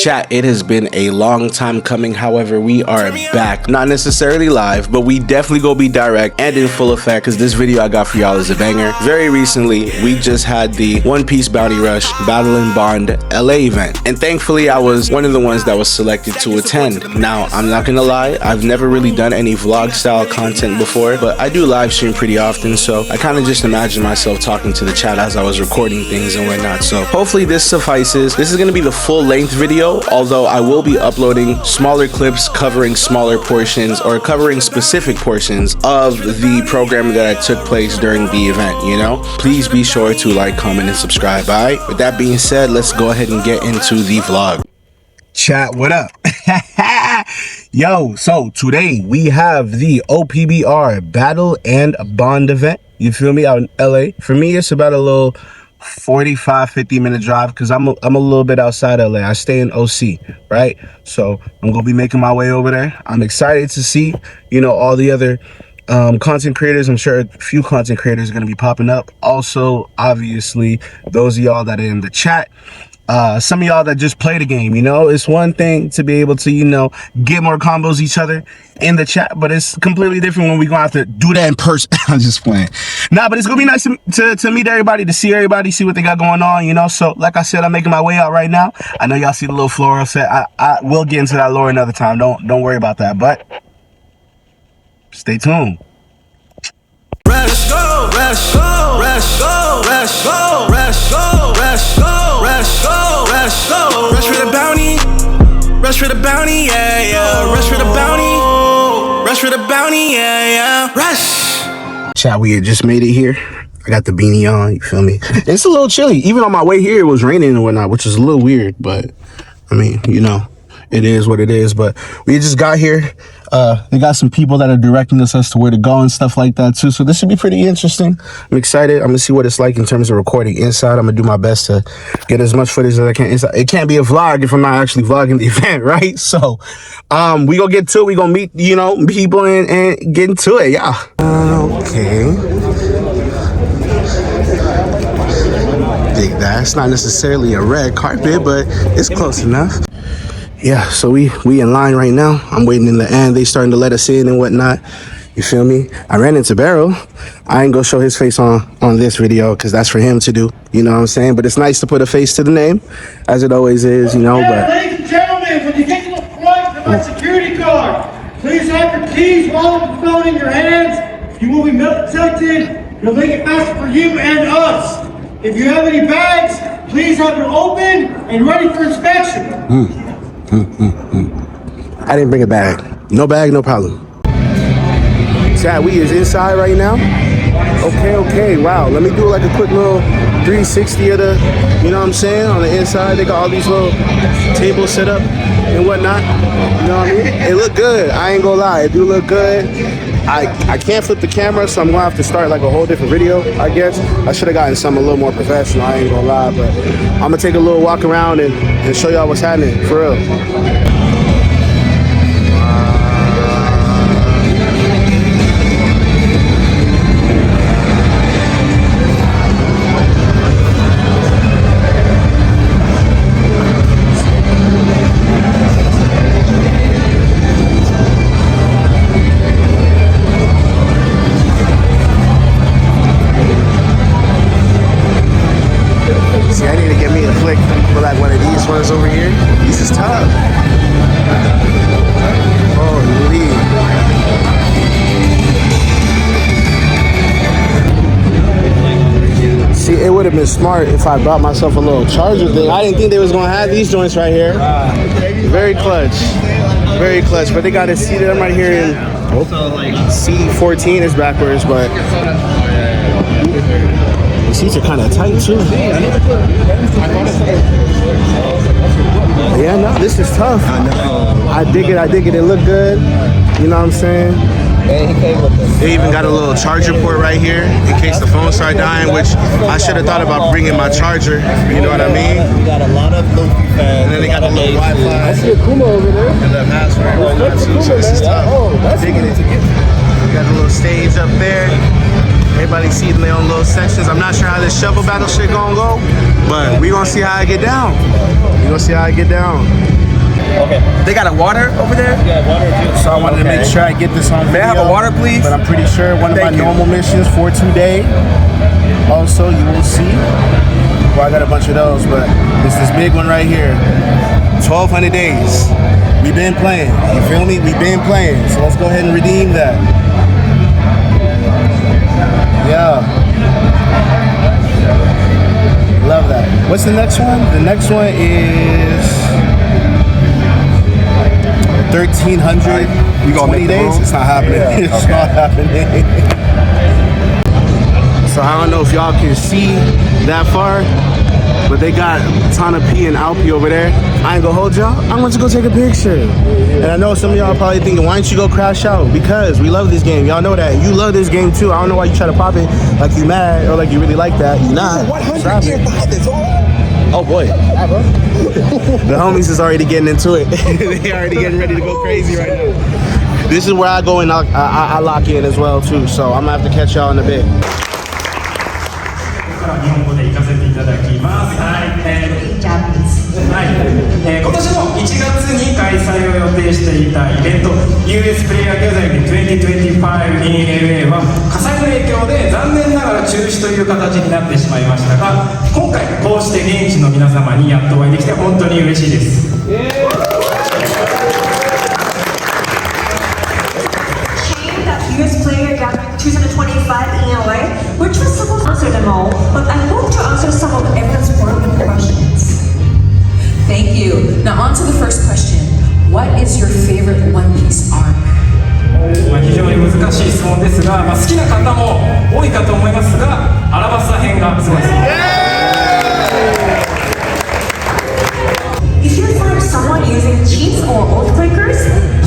Chat, it has been a long time coming. However, we are back. Not necessarily live, but we definitely go be direct and in full effect because this video I got for y'all is a banger. Very recently, we just had the One Piece Bounty Rush Battle and Bond LA event. And thankfully, I was one of the ones that was selected to attend. Now, I'm not gonna lie, I've never really done any vlog style content before, but I do live stream pretty often, so I kind of just imagine myself talking to the chat as I was recording things and whatnot. So hopefully this suffices. This is gonna be the full length video, although I will be uploading smaller clips covering smaller portions or covering specific portions of the program that took place during the event, you know? Please be sure to like, comment, and subscribe. All right, with that being said, let's go ahead and get into the vlog. Chat, what up? Yo, so today we have the OPBR Battle and Bond event. You feel me? Out in LA. For me, it's about a little 45-50 minute drive because I'm a little bit outside LA. I stay in OC, right? So I'm gonna be making my way over there. I'm excited to see, you know, all the other content creators. I'm sure a few content creators are gonna be popping up. Also, obviously, those of y'all that are in the chat. Some of y'all that just play the game, you know, it's one thing to be able to, you know, get more combos each other in the chat, but it's completely different when we gonna have to do that in person. I'm just playing. Nah, but it's gonna be nice to meet everybody, to see everybody, see what they got going on, you know. So like I said, I'm making my way out right now. I know y'all see the little floral set. I will get into that lore another time. Don't worry about that, but stay tuned. Let's go, let's go, let's go, let's go, let's go, let's go, let's go, let's go. Rush for the bounty, rush for the bounty, yeah, yeah. Rush for the bounty, rush for the bounty, yeah, yeah. Rush. Chat, we had just made it here. I got the beanie on, you feel me? It's a little chilly. Even on my way here, it was raining and whatnot, which is a little weird, but I mean, you know, it is what it is. But we just got here. They got some people that are directing us as to where to go and stuff like that too. So this should be pretty interesting. I'm excited. I'm gonna see what it's like in terms of recording inside. I'm gonna do my best to get as much footage as I can inside. It can't be a vlog if I'm not actually vlogging the event, right? So we gonna get to it. We gonna meet, you know, people and get into it. Yeah. Okay. Dig that. It's not necessarily a red carpet, but it's close enough. Yeah, so we in line right now. I'm waiting in the end. They starting to let us in and whatnot. You feel me? I ran into Barrel. I ain't gonna show his face on this video because that's for him to do. You know what I'm saying? But it's nice to put a face to the name, as it always is, you know. Yeah, but ladies and gentlemen, when you get to the front of my security guard, please have your keys, wallet, and phone in your hands. You will be protected. It'll make it faster for you and us. If you have any bags, please have them open and ready for inspection. I didn't bring a bag. No bag, no problem. Chat, we is inside right now. Okay, wow. Let me do like a quick little 360 of the, you know what I'm saying? On the inside, they got all these little tables set up and whatnot. You know what I mean? It look good. I ain't gonna lie, it do look good. I can't flip the camera, so I'm gonna have to start like a whole different video, I guess. I should have gotten something a little more professional, I ain't gonna lie, but I'm gonna take a little walk around and show y'all what's happening, for real. See, I need to get me a flick for like one of these ones over here. This is tough. Holy. See, it would have been smart if I brought myself a little charger thing. I didn't think they was gonna have these joints right here. Very clutch. Very clutch. But they got it seated. I'm right here in C14 is backwards, but the seats are kind of tight too. Yeah, no, this is tough. I dig it. It look good. You know what I'm saying? They even got a little charger port right here in case the phone start dying, which I should have thought about bringing my charger. You know what I mean? We got a lot of Loki fans. And then they got a little Wi-Fi. I see a Kuma over there. And the password and whatnot too. So this is tough. Oh, that's digging it. We got a little stage up there. Everybody seating their own little sections. I'm not sure how this shovel battle shit gonna go, but we gonna see how I get down. We gonna see how I get down. Okay. They got a water over there? Yeah, water too. So I wanted to make sure I get this on video. May I have a water, please? But I'm pretty sure one of my normal missions for today. Also, you will see. Well, I got a bunch of those, but it's this big one right here. 1,200 days. We've been playing. You feel me? We've been playing. So let's go ahead and redeem that. Yeah. Love that. What's the next one? The next one is 1,300. You gonna make the days? room? It's not happening. Yeah, It's okay. not happening. So I don't know if y'all can see that far, but they got Tana P and Alpi over there. I ain't gonna hold y'all. I want to go take a picture. And I know some of y'all probably thinking, why don't you go crash out? Because we love this game. Y'all know that. You love this game too. I don't know why you try to pop it like you mad or like you really like that. You not. Stop it. Oh boy. The homies is already getting into it. They already getting ready to go crazy right now. This is where I go and I lock in as well too. So I'm gonna have to catch y'all in a bit. 日本語で行かせていただきます。はい。今年も1月に開催を予定していたイベント US プレイヤーギャザリング2025 in LA は火災の影響で残念ながら中止という形になってしまいましたが、今回こうして現地の皆様にやっとお会いできて本当に嬉しいです。US Player Gathering 2025 in LA, which was supposed to answer them all, but I hope to answer some of everyone's burning questions. Thank you. Now on to the first question. What is your favorite One Piece arc? 非常に難しい質問ですが、好きな方も多いかと思いますが、アラバスタ編がすごいです。If you find someone using cheats or oathbreakers,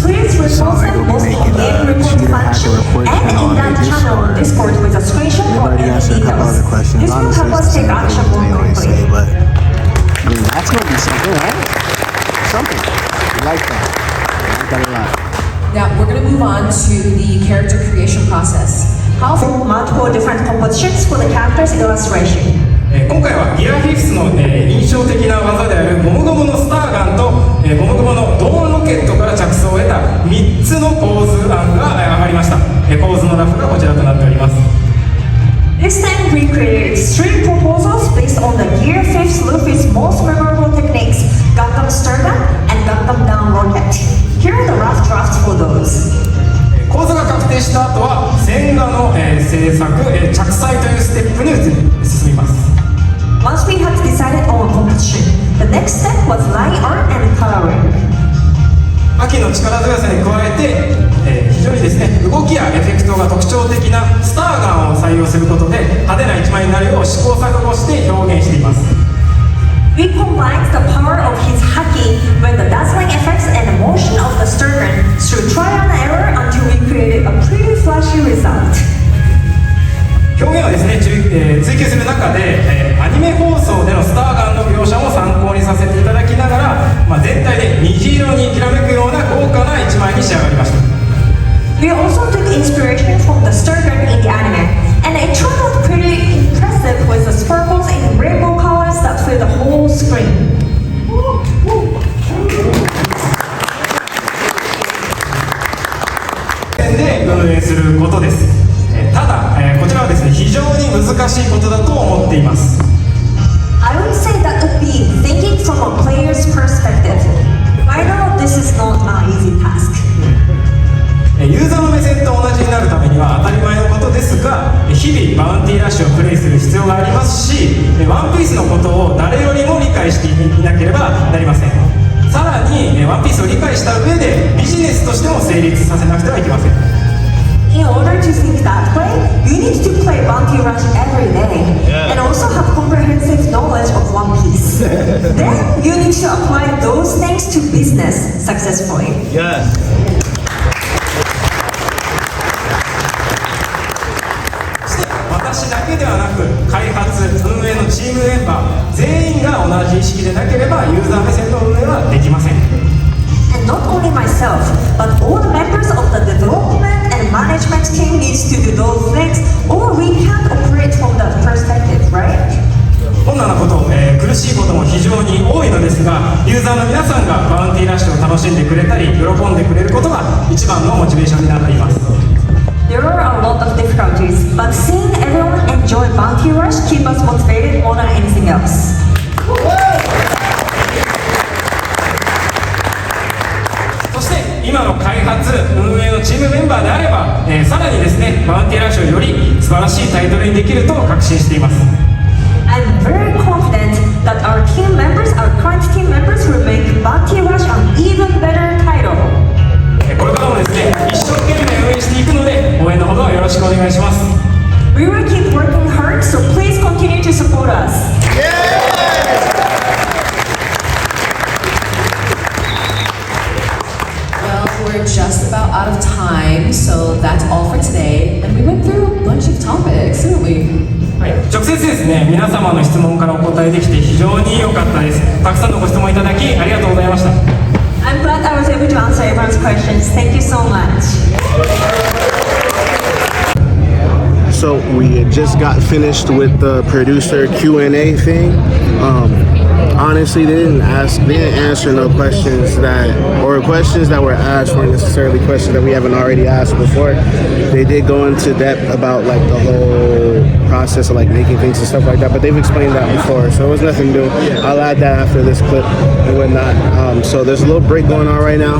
please report them both on game report function and in that channel on Discord with a screenshot or any details. This will help us take action more quickly. But I mean, that's gonna be something, right? Something. I like that. I like that a lot. Now we're going to move on to the character creation process. How for multiple different compositions for the character's illustration. 今回はギアフィフスの印象的な技であるゴムゴムのスターガンとゴムゴムのドーンロケットから着想を得た3つの構図案が上がりました。構図のラフがこちらとなっております。This time we created 3 proposals based on the Gear 5th Luffy's most memorable techniques, Gundam Sturgan and Gundam Down Rocket. Here are the rough drafts for those. 構図が確定した後は線画の制作、着彩というステップに進みます。Once we had decided on a composition, the next step was line art and coloring. 秋の力強さに加えて、非常にですね、動きやエフェクトが特徴的なスターガンを採用することで派手な一枚になるよう試行錯誤して表現しています。We combined the power of his haki with the dazzling effects and the motion of the Sturgeon through trial and error until we created a pretty flashy result. 表現をですね、追求する中で、アニメ放送でのスターガンの描写も参考にさせていただきながら、全体で虹色にきらめくような豪華な一枚に仕上がりました。We also took inspiration from the Sturgeon in the anime, and it turned out pretty impressive with the sparkles in rainbow colors that fill the whole screen. で運営することです。ただ、こちらはですね、非常に難しいことだと思っています。I would say that would be thinking from a player's perspective. I know this is not an easy task. ユーザーの目線と同じになるためには当たり前のことですが、日々バウンティーラッシュをプレイする必要がありますし、ワンピースのことを誰よりも理解していなければなりません。さらにワンピースを理解した上でビジネスとしても成立させなくてはいけません。In order to think that way, you need to play Bounty Rush every day, and also have comprehensive knowledge of One Piece. Then you need to apply those things to business successfully. Yes. 私だけではなく、開発、運営のチームメンバー全員が同じ意識でなければユーザー目線の運営はできません。And not only myself, but all the members of the development and management team needs to do those things, or we can't operate from that perspective, right? 困難なこと、苦しいことも非常に多いのですが、ユーザーの皆さんがバウンティーラッシュを楽しんでくれたり、喜んでくれることが一番のモチベーションになっています。There are a lot of difficulties, but seeing everyone enjoy Bounty Rush keep us motivated more than anything else. そして今の開発運営のチームメンバーであれば、さらにですねバウンティーラッシュをより素晴らしいタイトルにできると確信しています。I'm very confident that our team members, our current team members, will make Bounty Rush an even better title. これからもですね一生懸命運営していくので応援のほどよろしくお願いします。We will keep working hard, so please continue to support us. Well, we're just about out of time, so that's all for today. And we went through a bunch of topics, didn't we? はい、直接ですね皆様の質問からお答えできて非常に良かったです。たくさんのご質問いただきありがとうございました。I'm glad I was able to answer everyone's questions. Thank you so much. So we just got finished with the producer Q&A thing. Honestly, they didn't answer no questions questions that were asked weren't necessarily questions that we haven't already asked before. They did go into depth about like the whole process of like making things and stuff like that, but they've explained that before, so it was nothing new. I'll add that after this clip and whatnot. So there's a little break going on right now.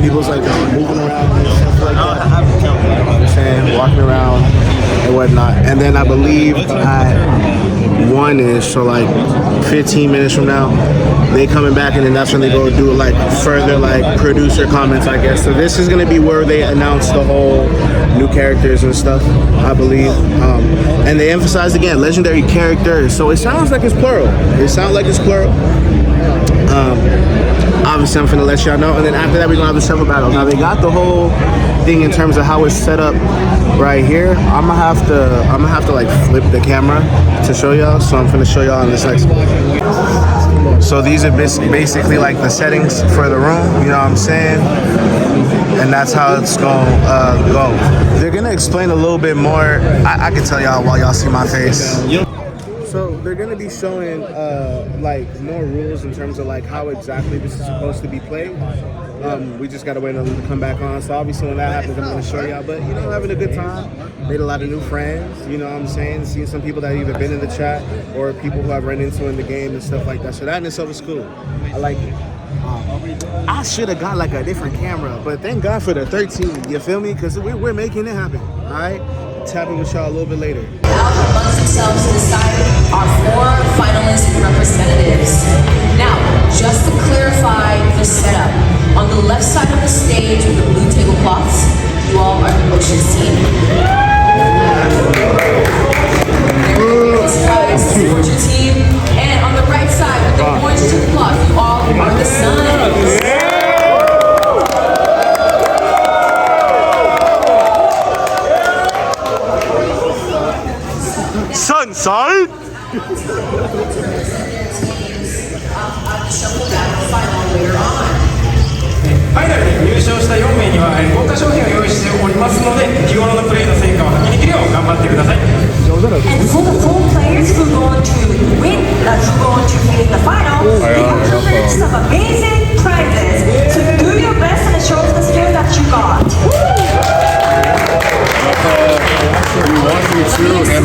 People's like moving around and stuff like that. You know what I'm saying? Walking around and whatnot. And then I believe at 1-ish, so like 15 minutes from now, they coming back, and then that's when they go do like further like producer comments, I guess. So this is gonna be where they announce the whole new characters and stuff, I believe. And they emphasized again legendary characters, so it sounds like it's plural. Obviously I'm finna let y'all know, and then after that we're gonna have the shuffle battle. Now they got the whole thing in terms of how it's set up right here. I'm gonna have to like flip the camera to show y'all, so I'm finna show y'all in this next one. So these are basically like the settings for the room, you know what I'm saying? And that's how it's gonna go. They're gonna explain a little bit more. I can tell y'all while y'all see my face. So they're gonna be showing like more rules in terms of like how exactly this is supposed to be played. We just gotta wait until them to come back on. So obviously when that happens, I'm gonna show y'all. But you know, having a good time, made a lot of new friends. You know what I'm saying? Seeing some people that have either been in the chat or people who I've run into in the game and stuff like that. So that in itself is cool. I like it. I should have got like a different camera, but thank God for the 13. You feel me? Because we're making it happen. All right. Tapping with y'all a little bit later. Out amongst themselves to decide our 4 finalist representatives. Now, just to clarify the setup, on the left side of the stage with the blue tablecloths, you all are the Ocean's team. This is the Fortune team. And on the right side with the orange tablecloth, you all are the Suns. Sunside! Shuffle battle final later on. ファイナルで優勝した4名には豪華商品を用意しておりますので、日頃のプレーの成果を発揮できるよう頑張ってください。And for the 4 players who are going to win, who are going to be in the final, they have prepared some amazing prizes. So do your best and show us the skill that you got. And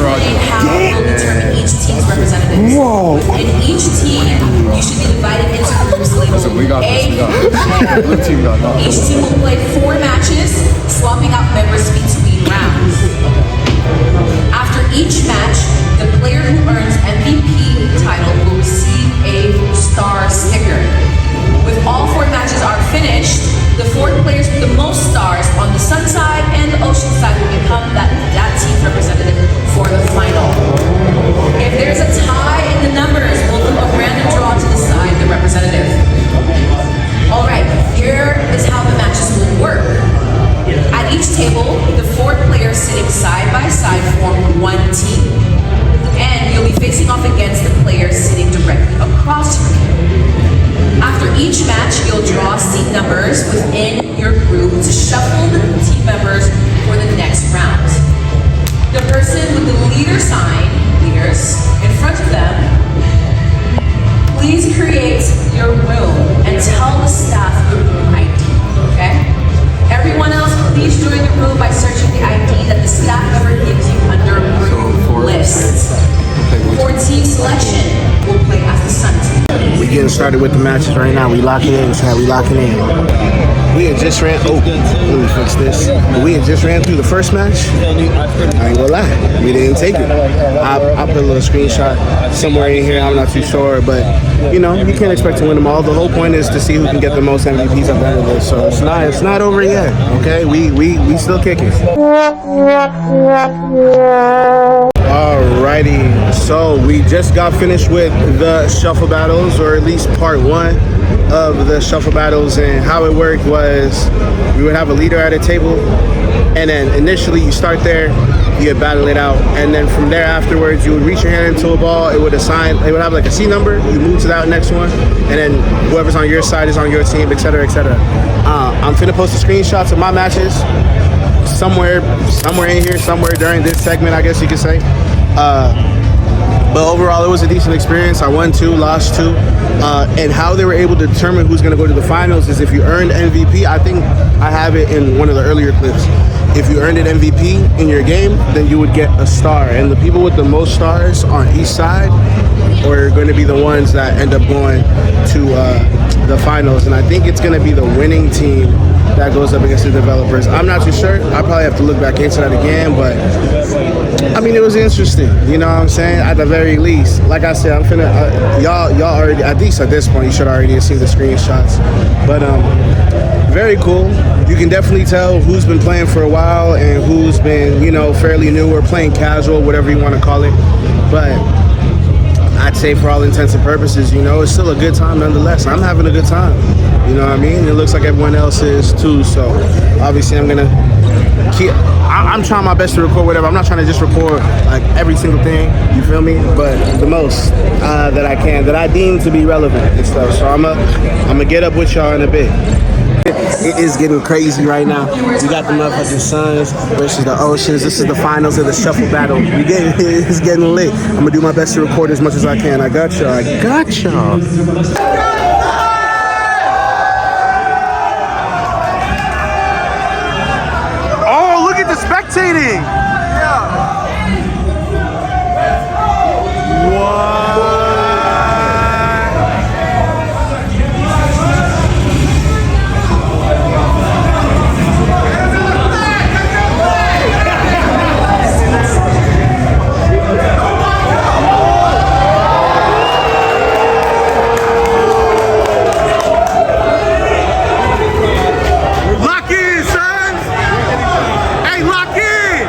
how we'll determine each team's representatives. In each team, you should be divided into groups labeled A and B. Each team will play 4 matches, swapping out members between rounds. After each match, the player who earns MVP title will receive a star sticker. With all 4 matches are finished, the 4 players with the most stars on the Sun side and the Ocean side will become that team's representative for the final. If there's a tie in the numbers, we'll do a random draw to decide the representative. Alright, here is how the matches will work. At each table, the 4 players sitting side by side form 1 team. And you'll be facing off against the players sitting directly across from you. After each match, you'll draw seat numbers within your group to shuffle the team members for the the person with the leader sign, leaders, in front of them, please create your room and tell the staff your room ID, okay? Everyone else, please join the room by searching the ID that the staff member gives you under room list. For team selection, we'll play as the Sun team. We getting started with the matches right now. We locking in, Chad. We locking in. We had just ran. Oh, let me fix this. We had just ran through the first match. I ain't gonna lie, we didn't take it. I put a little screenshot somewhere in here. I'm not too sure, but you know, you can't expect to win them all. The whole point is to see who can get the most MVPs at the end of this. So it's not over yet. Okay, we still kicking. Alrighty, so we just got finished with the shuffle battles, or at least part one of the shuffle battles, and how it worked was we would have a leader at a table, and then initially you start there, you would battle it out, and then from there afterwards you would reach your hand into a ball, it would have like a C number, you move to that next one, and then whoever's on your side is on your team, etc., etc. I'm finna post the screenshots of my matches somewhere in here, somewhere during this segment, I guess you could say. But overall, it was a decent experience. I won 2, lost 2. And how they were able to determine who's going to go to the finals is if you earned MVP. I think I have it in one of the earlier clips. If you earned an MVP in your game, then you would get a star. And the people with the most stars on each side are going to be the ones that end up going to the finals. And I think it's going to be the winning team that goes up against the developers. I'm not too sure. I probably have to look back into that again, but I mean, it was interesting. You know what I'm saying? At the very least, like I said, I'm finna y'all already, at least at this point, you should already have seen the screenshots. But very cool. You can definitely tell who's been playing for a while and who's been, you know, fairly new or playing casual, whatever you want to call it. But I'd say for all intents and purposes, you know, it's still a good time nonetheless. I'm having a good time. You know what I mean? It looks like everyone else is too. So obviously I'm gonna keep, I'm trying my best to record whatever. I'm not trying to just record like every single thing, you feel me? But the most that I can, that I deem to be relevant and stuff. So I'm gonna get up with y'all in a bit. It is getting crazy right now. We got the motherfucking Suns versus the Oceans. This is the finals of the shuffle battle. It's getting lit. I'm gonna do my best to record as much as I can. I got y'all. Oh, look at the spectating. Lock in, son! Hey, lock in!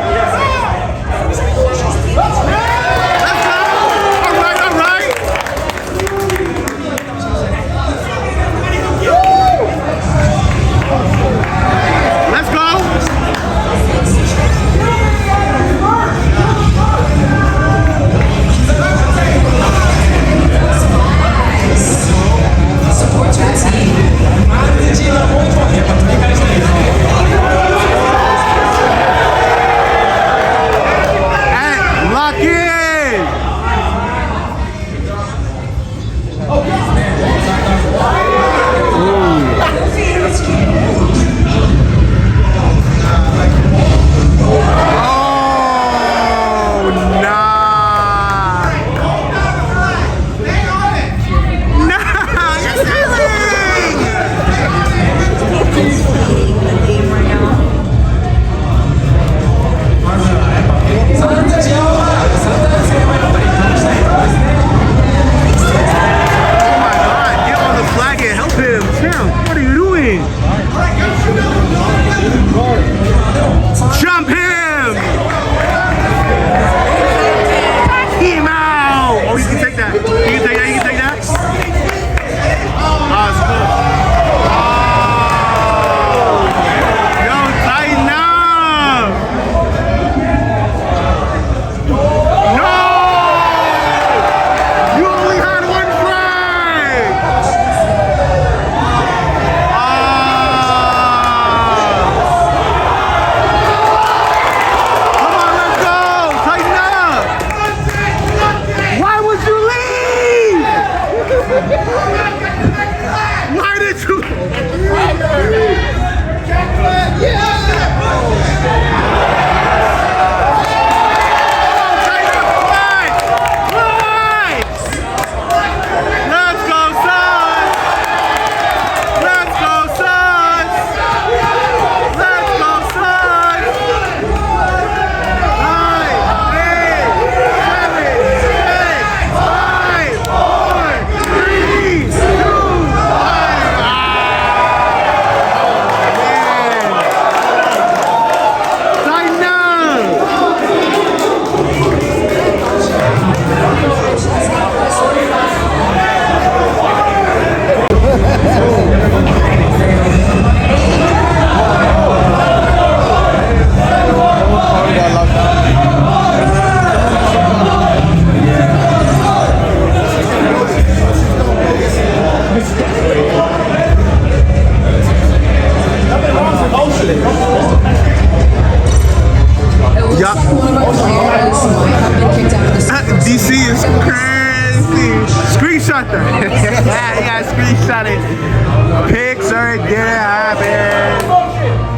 it, get it happen.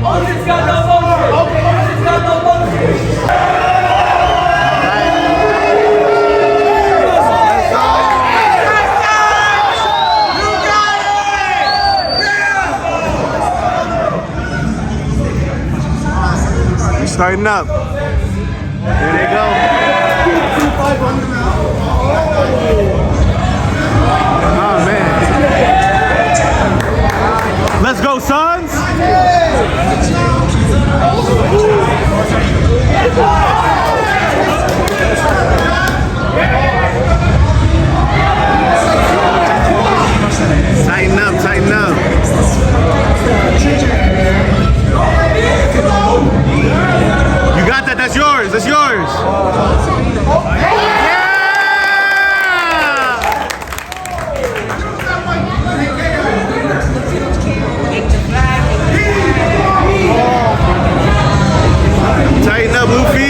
Ocean's got no motion. Ocean's got no motion. Starting up. There they go. Oh man. Let's go, Suns. Tighten up, tighten up. You got that, that's yours, that's yours. Yeah! Tighten up, Luffy.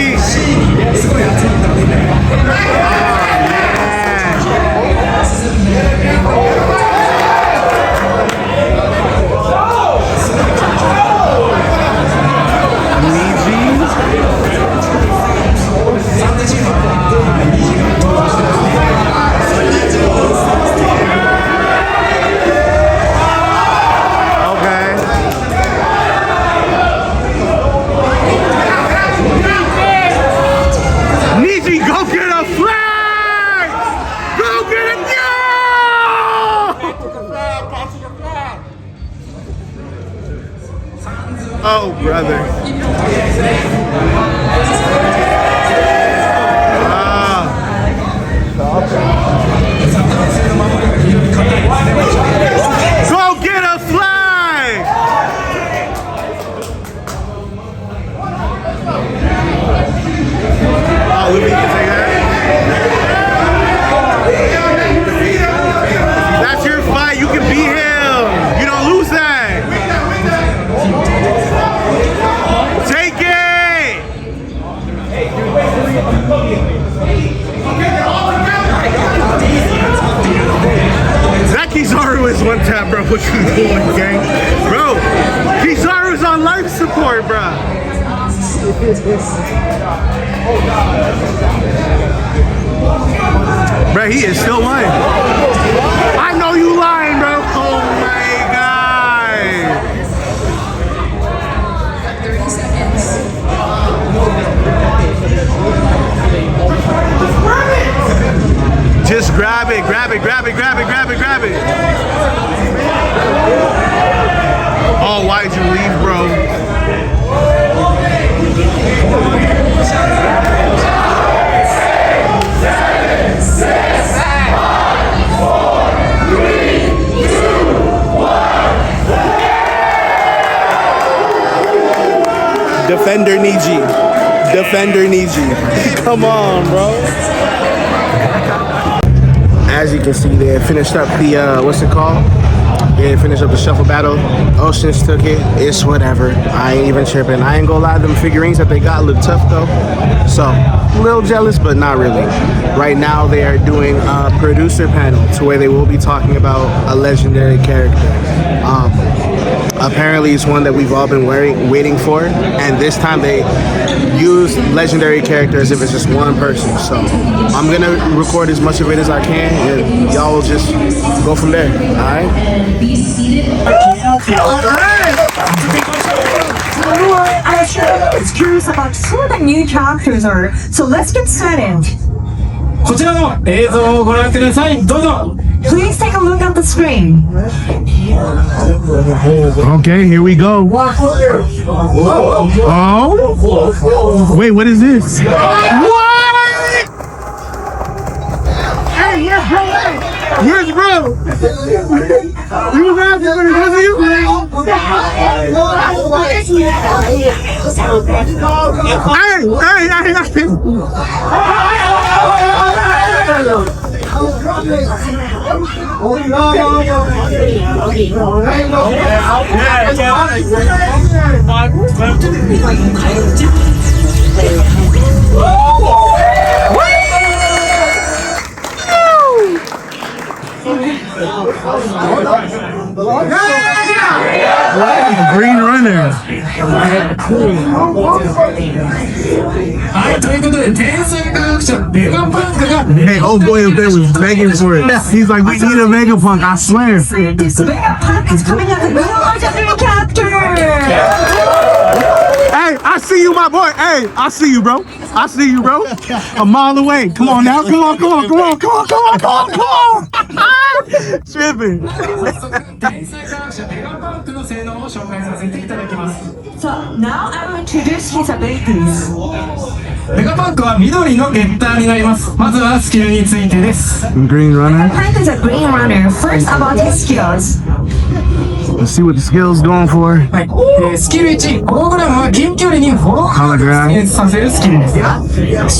Oh, brother. Go get a flag! Oh, Luffy, you can take that. That's your fight. You can beat him. You don't lose that. Take it! That Kizaru is one tap, bro. What you doing, gang? Bro, Kizaru's on life support, bro. Bro, he is still lying. I know you lying, bro. Oh my god. 30 seconds. Just grab it, grab it, grab it, grab it, grab it, grab it. Oh, why'd you leave, bro? Defender Niji. Defender Niji. Come on, bro. As you can see, they finished up the, what's it called? They finished up the shuffle battle. Oceans took it. It's whatever. I ain't even tripping. I ain't gonna lie, them figurines that they got look tough though. So, a little jealous, but not really. Right now, they are doing a producer panel to where they will be talking about a legendary character. Apparently, it's one that we've all been waiting for. And this time, they use legendary characters if it's just one person. So, I'm gonna record as much of it as I can. And y'all will just go from there. All right? Be seated. I'm sure it's curious about who the new characters are. So let's get started. こちらの映像をご覧ください。どうぞ。 Please take a look at the screen. Okay, here we go. Oh? Wait, what is this? What? Hey, yes, bro. Where's bro? You have to Green Runner. はい、ということで天才科学者ベガパンクが Hey, oh boy, if they was begging for it. He's like, we need a Vegapunk, I swear. This Vegapunk is coming out of the legendary character. Hey, I see you, my boy. Hey, I see you, bro. I see you, bro. A mile away. Come on now. Come on. Tripping. 天才科学者ベガパンクの性能を紹介させていただきます。 So now I will introduce his abilities. ベガパンクは緑のゲッターになります。まずはスキルについてです。 Green Runner. Vegapunk is a green runner. First about his skills. Let's see what the skill's going for. はい、スキル1、ホログラムは近距離にホログラムを出現させるスキルです。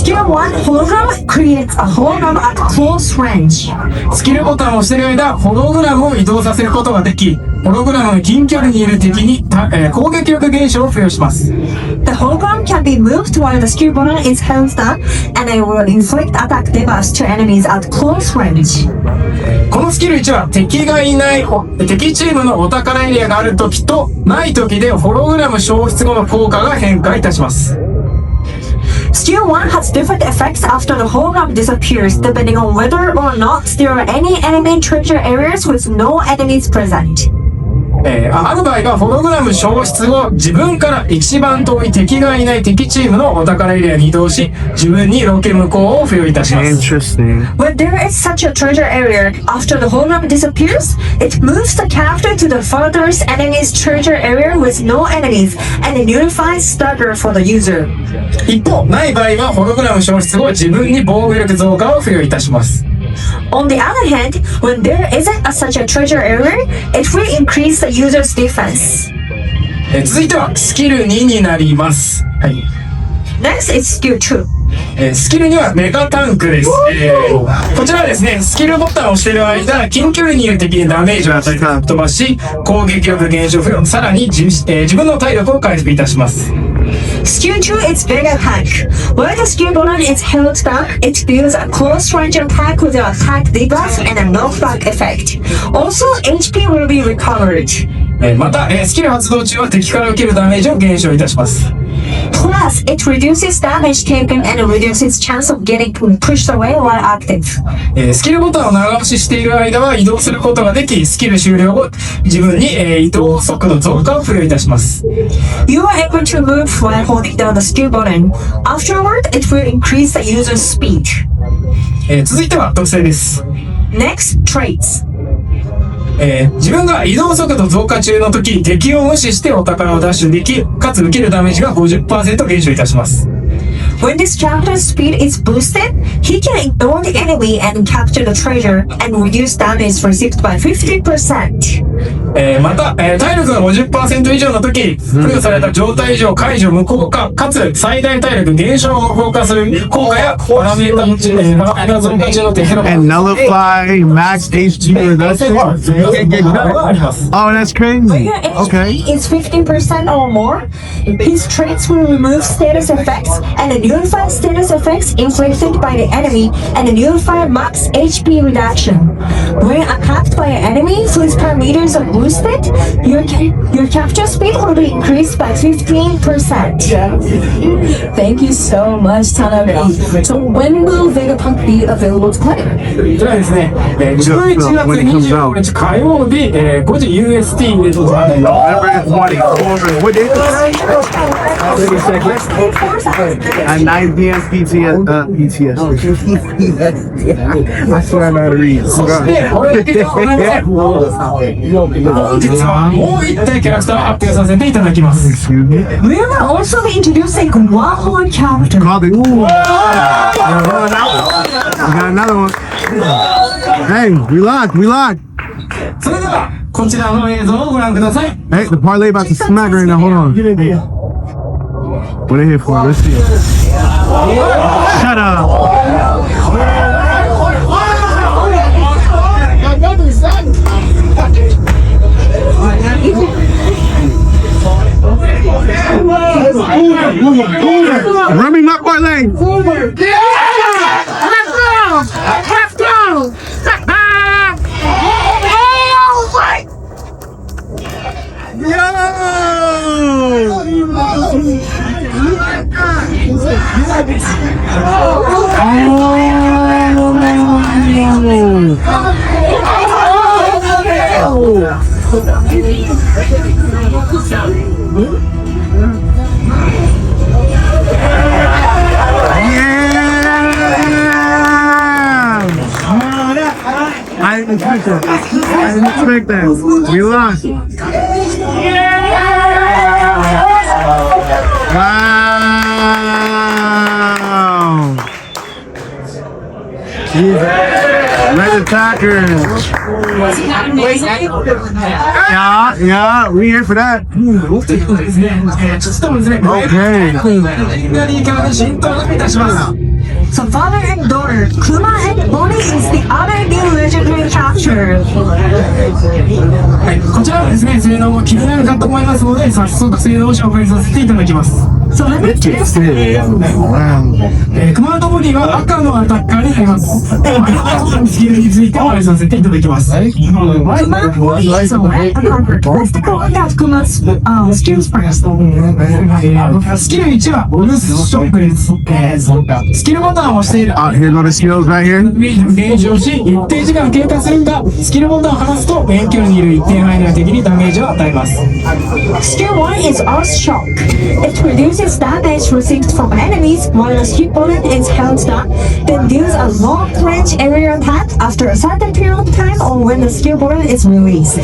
Skill 1, hologram creates a hologram at close range. スキルボタンを押している間、ホログラムを移動させることができ、ホログラムの近距離にいる敵に攻撃力現象を付与します。 The hologram can be moved while the skill button is held down, and it will inflict attack debuffs to enemies at close range. このスキル1は敵がいない敵チームのお宝エリアがある時とない時でホログラム消失後の効果が変化いたします。 Skill 1 has different effects after the hologram disappears, depending on whether or not there are any enemy treasure areas with no enemies present. ある場合はホログラム消失後自分から一番遠い敵がいない敵チームのお宝エリアに移動し自分にロケ無効を付与いたします。 Interesting. When there is such a treasure area, after the hologram disappears, it moves the character to the furthest enemy's treasure area with no enemies, and it unifies stagger for the user. 一方ない場合はホログラム消失後自分に防御力増加を付与いたします。 On the other hand, when there isn't such a treasure area, it will increase the user's defense. 続いてはスキル2になります。はい。 Next is skill 2. スキルにはメガタンクです。こちらはですね、スキルボタンを押している間、近距離にいる敵にダメージを与えて飛ばし、攻撃力減少付与、さらに自分の体力を回復いたします。 Skill 2 is Vegapunk. While the skill button is held down, it deals a close range attack with an attack debuff and a knockback effect. Also, HP will be recovered. また、スキル発動中は敵から受けるダメージを減少いたします。 Plus, it reduces damage taken and reduces chance of getting pushed away while active. スキルボタンを長押ししている間は移動することができ、スキル終了後、自分に移動速度増加を付与いたします。 You are able to move while holding down the skill button. Afterward, it will increase the user's speed. 続いては特性です。 Next, traits. 自分が移動速度増加中の時、敵を無視してお宝をダッシュでき、かつ受けるダメージが 50% 減少いたします。 When this character's speed is boosted, he can ignore the enemy and capture the treasure and reduce damage received by 50%. また、体力が 50% 以上の時、付与された状態異常解除無効化、かつ最大体力減少を効果する効果やパラメータ増加中の敵の And nullify max HP reduction. Oh, that's crazy. When your HP is 50% or more, his traits will remove status effects and nullify status effects inflicted by the enemy and nullify max HP reduction. When attacked by an enemy whose parameters are boosted, your capture speed will be increased by 15%. Thank you so much, Tanabe. So when will Vegapunk be available to play? こちらですね、11月25日火曜日、5時 UST でございます。 What day is it? At 9 p.m. PTS. I swear I know how to read. そしてこれだけではございません。本日はもう一体キャラクターを発表させていただきます。 Excuse me. We are also introducing one more character. Called it. Ooh. We got another one. Hey, we locked. それではこちらの映像をご覧ください。 Hey, the parlay about to smack right now. Hold on. What are they here for? Let's see. Shut up. Run me my parlay. I didn't expect that. We lost. Wow. Red attackers. Yeah, we here for that. Okay. So father and daughter, Kuma and Bonnie is the other new legendary capture. こちらはですね、性能も気になるかと思いますので、早速性能を紹介させていただきます。So let me test it. 熊本ボディは赤のアタッカーになります。スキルについてお話しさせていただきます。Kuma Bonnie is a red attacker. Let's take a look at Kuma's skills first. スキル1はオルスショックです。スキルボタンを押している Here's all the skills right here. 減少し、一定時間経過するが、スキルボタンを離すと、遠距離にいる一定範囲内的にダメージを与えます。Skill 1 is Earth Shock. It reduces damage received from enemies while the skill bullet is held down, then deals a long-range area attack after a certain period of time or when the skill bullet is released.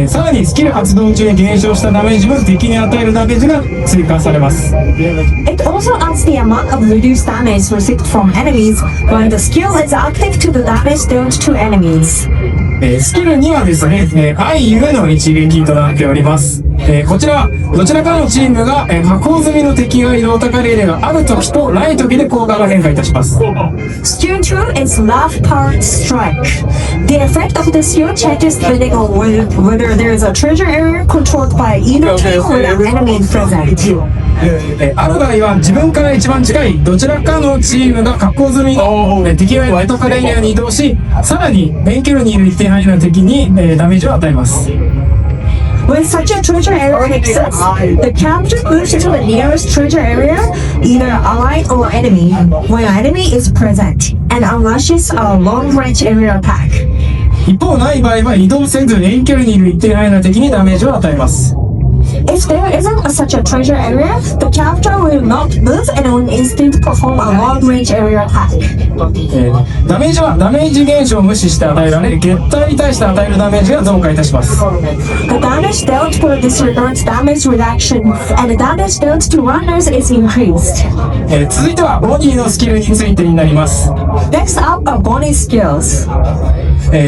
さらにスキル発動中に減少したダメージ分、敵に与えるダメージが追加されます。It also adds the amount of reduced damage received from enemies while the skill is active to the damage dealt to enemies. スキル2はですね、相ゆえの一撃となっております。こちらはどちらかのチームが加工済みの敵が移動高レールがある時とない時で効果が変化いたします。Skill 2 is Love Part Strike. The effect of the skill changes depending on whether there is a treasure area controlled by either team or an enemy present. ある場合は自分から一番近いどちらかのチームが加工済みの敵が移動高レールに移動し、さらに遠距離にいる一定範囲の敵にダメージを与えます。When such a treasure area exists, the capture moves to the nearest treasure area, either allied or enemy, when an enemy is present, and unleashes a long-range area attack. 一方ない場合は移動せず遠距離にいる一定範囲の敵にダメージを与えます。If there isn't such a treasure area, the capture will not move and will instead perform a long-range area attack. ダメージはダメージ減少を無視して与えられ、月体に対して与えるダメージが増加いたします。The damage dealt for disregards damage reduction, and the damage dealt to runners is increased. 続いてはボディのスキルについてになります。Next up are Bonnie skills.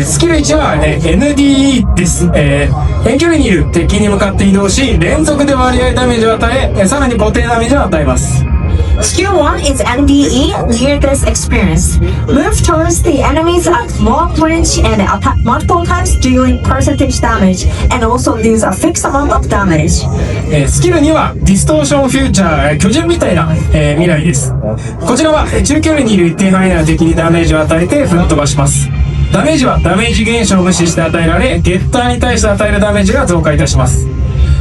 スキル1は、NDE です。遠距離にいる敵に向かって移動し、連続で割合ダメージを与え、さらに固定ダメージを与えます。Skill 1 is NDE, Near Death Experience. Move towards the enemies at long range and attack multiple times dealing percentage damage, and also deals a fixed amount of damage. スキル2はディストーションフューチャー、巨人みたいな、未来です。こちらは中距離にいる一定範囲内の敵にダメージを与えて吹っ飛ばします。ダメージはダメージ減少を無視して与えられ、ゲッターに対して与えるダメージが増加いたします。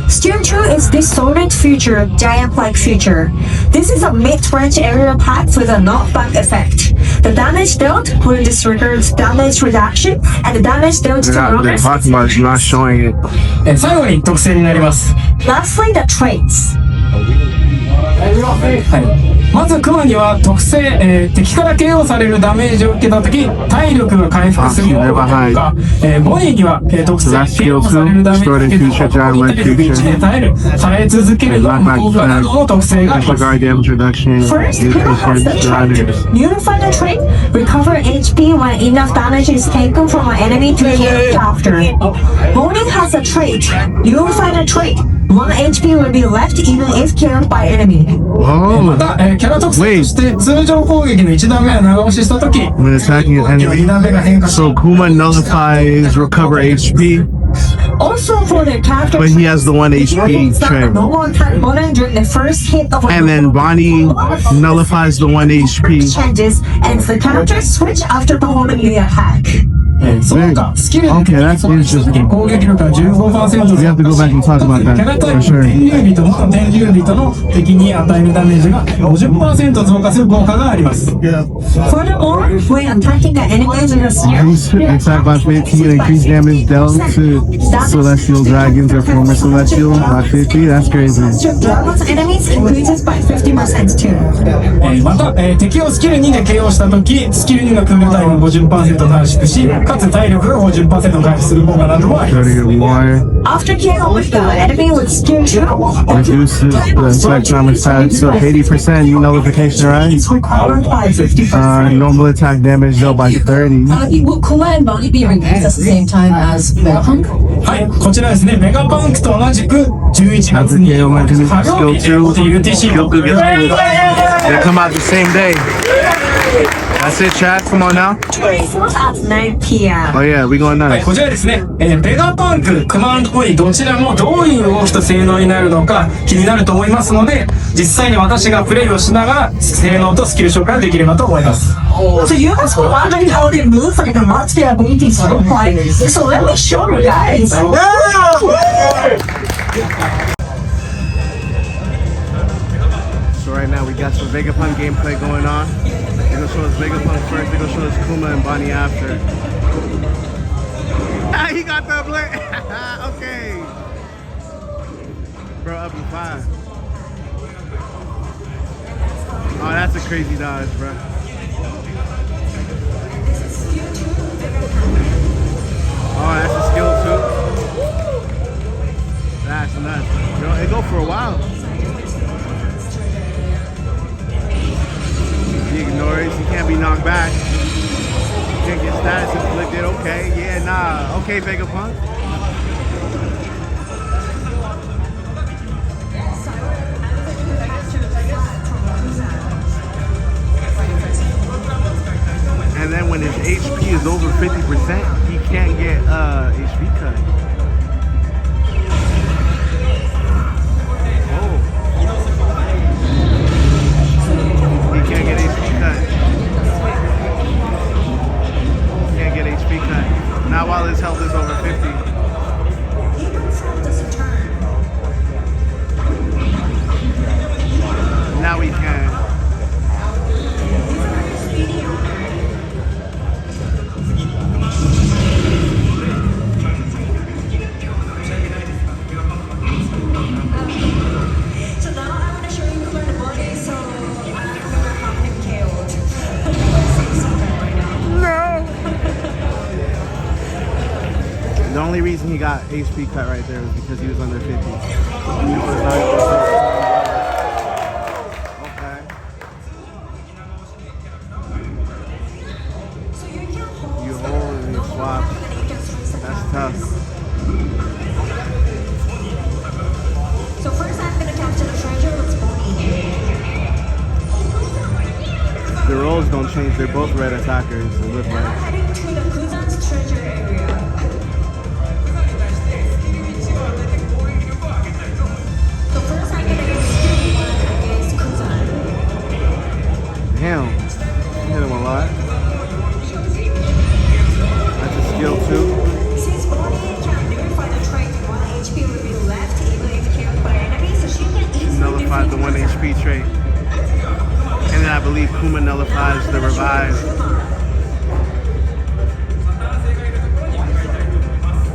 Skill 2 is Distorted Future, Giant-like Future. This is a mid-range area attack with a knockback effect. The damage dealt will disregard damage reduction, and the damage dealt to runners. Not showing it. 最後に特性になります。Lastly, the traits. まずクマには特性、敵から KO されるダメージを受けた時体力が回復するとか、ボディには、特性 KO されるダメージを受けた時で耐え続ける効果などの特性があります。 First, Kuma has the trait. Unify the trait. Recover HP when enough damage is taken from an enemy to heal after. Bonnie has a trait. Unify the trait. 1 HP will be left even if killed by enemy. また、キャラ特性として通常攻撃の1段目を長押ししたとき、When attacking an enemy. 2段目が変化し So Kuma nullifies recover HP, Also for the character but he has the 1 it's HP not a trait. normal attack button during the first hit of a And then Bonnie nullifies the 1 HP. changes and the character switch after performing the attack. その他スキルで攻撃力が 15% 増加し、キャラタイプ天竜人元天竜人の敵に与えるダメージが 50% 増加する効果があります。 Furthermore, when attacking the enemies in a sphere, Attack by 15 increased damage dealt to celestial dragons or former celestial by 50. That's crazy. Dragon's enemies increases by 50% too. また、敵をスキル2で KO したとき、スキル2のクールタイムを 50% 短縮し、かつ体力が 50% 回復する効果などもあります。 After KO with the enemy with skill 2, Reduces the select time attack to 80% nullification, right? powered by 50%. Normal attack damage dealt by 30. Will Kuma and Bonnie be released at the same time as Megapunk? はい、こちらですね、メガパンクと同じく11月に火曜日に UTC を They come out the same day. That's it, chat. Come on now. At 9 p.m. Oh yeah, we going はい、 nuts. こちらですね、メガパンク、クマンコイどちらもどういう動きと性能になるのか気になると思いますので、実際に私がプレイをしながら性能とスキル紹介できればと思います。 So you guys were wondering how they move like the monster abilities look like. So let me show you guys. So right now we got some Vegapunk gameplay going on. They're gonna show us Vegapunk first. They're gonna show us Kuma and Bonnie after. Ah, he got the blade. Okay. Bro, up in 5. Oh, that's a crazy dodge, bro. Oh, that's a skill too. That's nuts. Yo, it go for a while. He ignores. He can't be knocked back. Can't get status inflicted. Okay, yeah, nah. Okay, Vegapunk. And then when his HP is over 50%, he can't get HP cut. Oh. He can't get HP cut. Can't get HP cut. Not while his health is over 50. Now he can. The only reason he got HP cut right there was because he was under 50. Okay. You hold and you swap. That's tough. So first I'm gonna capture the treasure with Bonnie. The roles don't change. They're both red attackers. It looks Now like. heading to the Kuzan's treasure area. So first I'm gonna get skill 1 against Kuzan. Damn. Hit him a lot. That's a skill 2. Since Bonnie can verify the trait, 1 HP will be left even if killed by enemies, so she can easily Nullified the 1 HP trait. And then I believe Kuma nullifies the revive.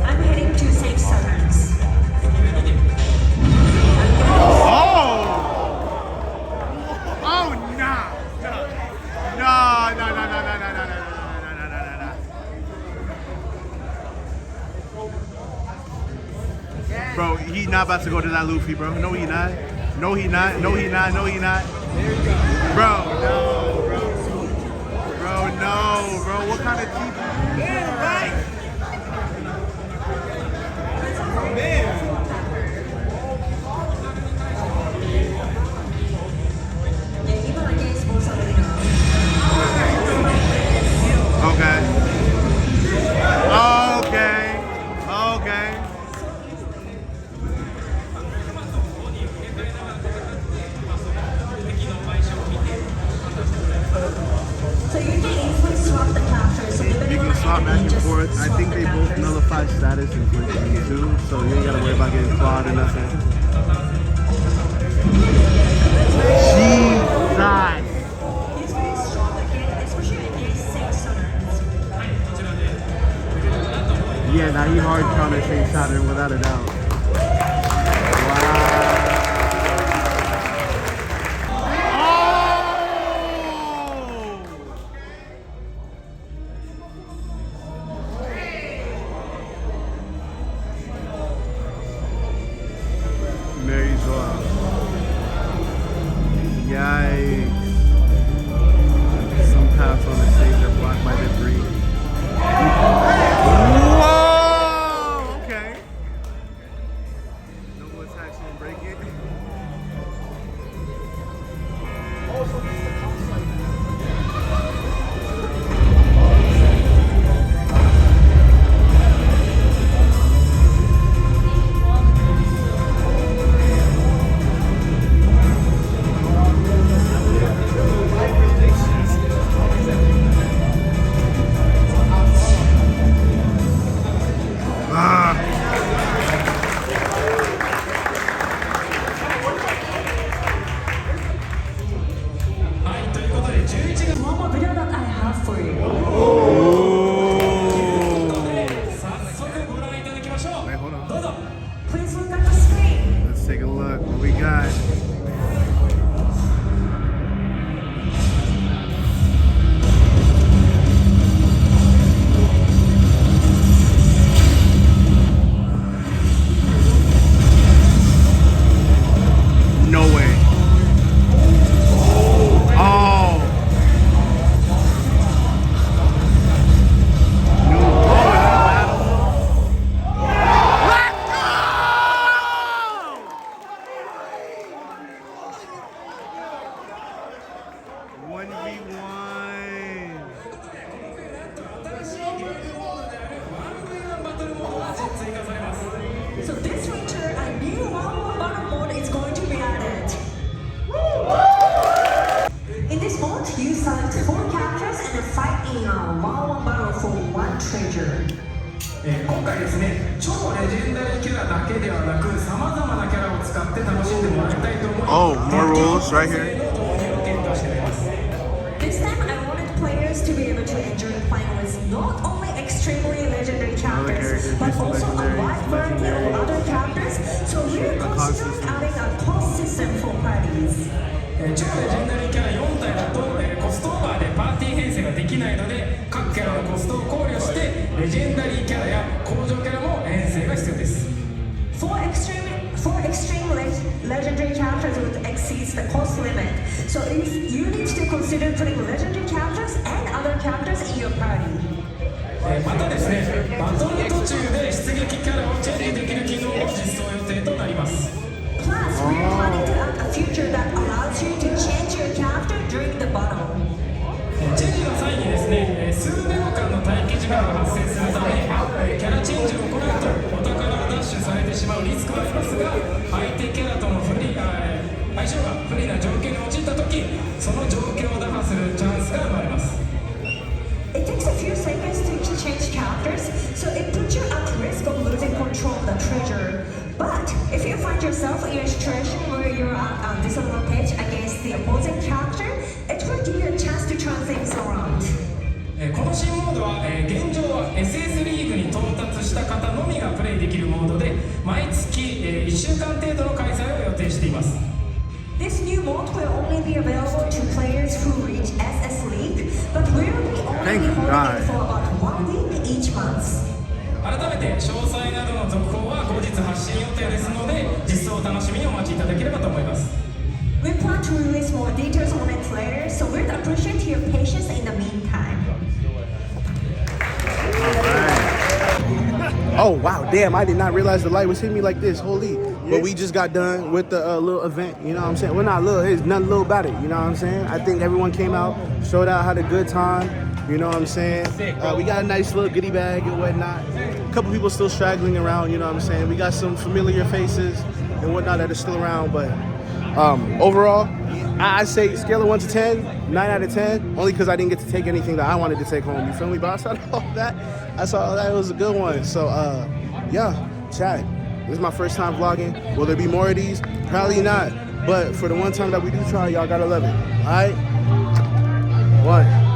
I'm heading to safe zones. Oh! Oh, nah! No. Bro, he not about to go to that Luffy, bro. No, he not. No, he not. No, he not. No, he not. Bro, no, bro. Bro, no, bro. What kind of team? Even against Bolsonaro. Okay. So you can easily swap the captures. So You can swap back and forth. I think they both nullified status in Quick Game too, so you ain't gotta worry about getting clawed or nothing. Jesus! He's very strong again, especially against 6 Saturns. Yeah, now he hard counter Saint Saturn without a doubt. Mary Joa. Yikes. Some paths on the stage are blocked by debris. Whoa! Okay. No attacks and break it. One more video that I have for you. Wait, hold on. Please look at the screen. Let's take a look. What we got? No way. Oh. New battle. Let's go! 1v1. So this winter, a new one battle mode is going to be added. In this mode, you select 4 characters and fight in a one-on-one battle for 1 treasure. 今回ですね、超レジェンダリーキャラだけではなく、さまざまなキャラを使って楽しんでもらいたいと思います。 Oh, more rules right here. 導入を検討しております。 This time, I wanted players to be able to enjoy playing with not only extremely legendary characters, but also a wide variety of other characters. So we're considering adding a cost system for parties. 超レジェンダリーキャラ4体だと、コストオーバーでパーティー編成ができないので、各キャラのコストを考慮して、レジェンダリーキャラや工場キャラも編成が必要です。For extreme legendary characters would exceed the cost limit. So if you need to consider putting legendary characters and other characters in your party. またですね、バトル途中で出撃キャラをチェンジできる機能も実装予定となります。 Plus, we're planning to add a feature that allows you to change your character during the battle. チェンジの際にですね、数秒間の待機時間が発生するため、キャラチェンジを行うとお宝がダッシュされてしまうリスクはありますが、相手キャラとの相性が不利な状況に陥ったとき、その状況を打破するチャンスが生まれます。 It takes a few seconds to change characters, so it puts you at risk of losing control of the treasure. But if you find yourself in a situation where you're at a disadvantage against the opposing character, it will give you a chance to turn things around. この新モードは、現状は SS リーグに到達した方のみがプレイできるモードで、毎月、1週間程度の開催を予定しています。 This new mode will only be available to players who reach SS League, but we'll be only holding it for about 1 week each month. 改めて詳細などの続報は後日発信予定ですので、実装を楽しみにお待ちいただければと思います。 We plan to release more details on it later, so we'd appreciate your patience in the meantime. Oh wow, damn, I did not realize the light was hitting me like this, holy. But we just got done with the little event, you know what I'm saying? Well, not little, it's nothing little about it, you know what I'm saying? I think everyone came out, showed out, had a good time, you know what I'm saying? We got a nice little goodie bag and whatnot. A couple people still straggling around, you know what I'm saying? We got some familiar faces, and whatnot that is still around. But overall, I say scale of 1 to 10, 9 out of 10, only because I didn't get to take anything that I wanted to take home. You feel me? But outside of all that, I saw that it was a good one. So yeah, chat. This is my first time vlogging. Will there be more of these? Probably not. But for the one time that we do try, y'all gotta love it. All right? 1.